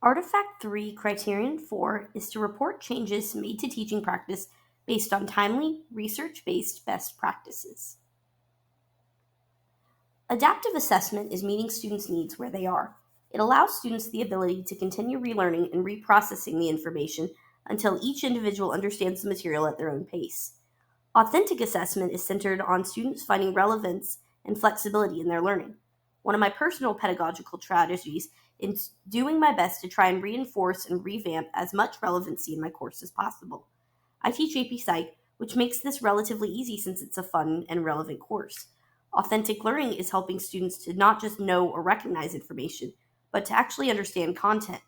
Artifact 3, Criterion 4 is to report changes made to teaching practice based on timely, research based best practices. Adaptive assessment is meeting students' needs where they are. It allows students the ability to continue relearning and reprocessing the information until each individual understands the material at their own pace. Authentic assessment is centered on students finding relevance and flexibility in their learning. One of my personal pedagogical strategies is doing my best to try and reinforce and revamp as much relevancy in my course as possible. I teach AP Psych, which makes this relatively easy since it's a fun and relevant course. Authentic learning is helping students to not just know or recognize information, but to actually understand content.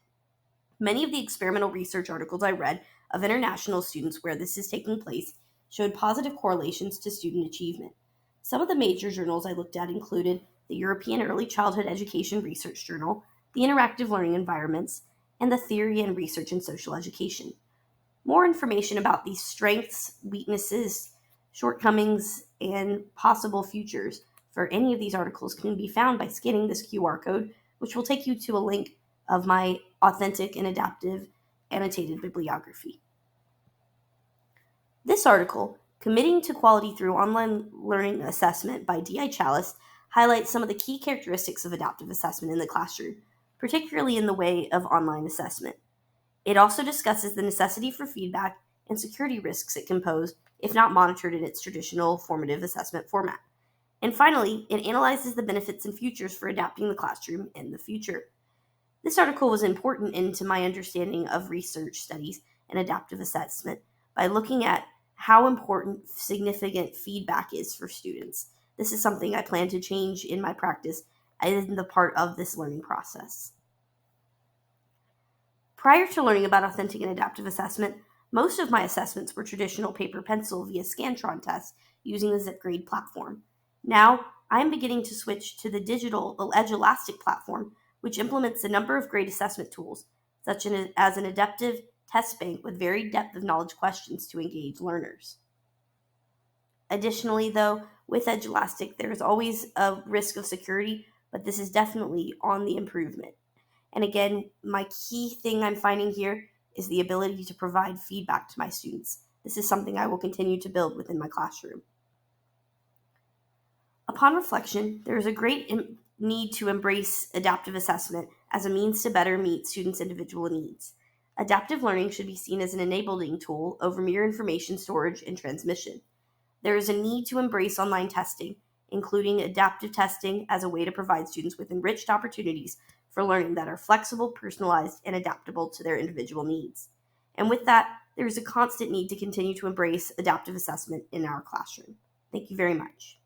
Many of the experimental research articles I read of international students where this is taking place showed positive correlations to student achievement. Some of the major journals I looked at included the European Early Childhood Education Research Journal, the Interactive Learning Environments, and the Theory and Research in Social Education. More information about these strengths, weaknesses, shortcomings, and possible futures for any of these articles can be found by scanning this QR code, which will take you to a link of my authentic and adaptive annotated bibliography. This article, Committing to Quality Through Online Learning Assessment by D.I. Chalice, highlights some of the key characteristics of adaptive assessment in the classroom, particularly in the way of online assessment. It also discusses the necessity for feedback and security risks it can pose if not monitored in its traditional formative assessment format. And finally, it analyzes the benefits and futures for adapting the classroom in the future. This article was important into my understanding of research studies and adaptive assessment by looking at how important significant feedback is for students. This is something I plan to change in my practice in the part of this learning process. Prior to learning about authentic and adaptive assessment, most of my assessments were traditional paper pencil via Scantron tests using the ZipGrade platform. Now, I am beginning to switch to the digital Edge-Elastic platform, which implements a number of grade assessment tools, such as an adaptive test bank with varied depth of knowledge questions to engage learners. Additionally, though, with Edge-Elastic, there is always a risk of security, but this is definitely on the improvement. And again, my key thing I'm finding here is the ability to provide feedback to my students. This is something I will continue to build within my classroom. Upon reflection, there is a great need to embrace adaptive assessment as a means to better meet students' individual needs. Adaptive learning should be seen as an enabling tool over mere information storage and transmission. There is a need to embrace online testing, including adaptive testing as a way to provide students with enriched opportunities for learning that are flexible, personalized, and adaptable to their individual needs. And with that, there is a constant need to continue to embrace adaptive assessment in our classroom. Thank you very much.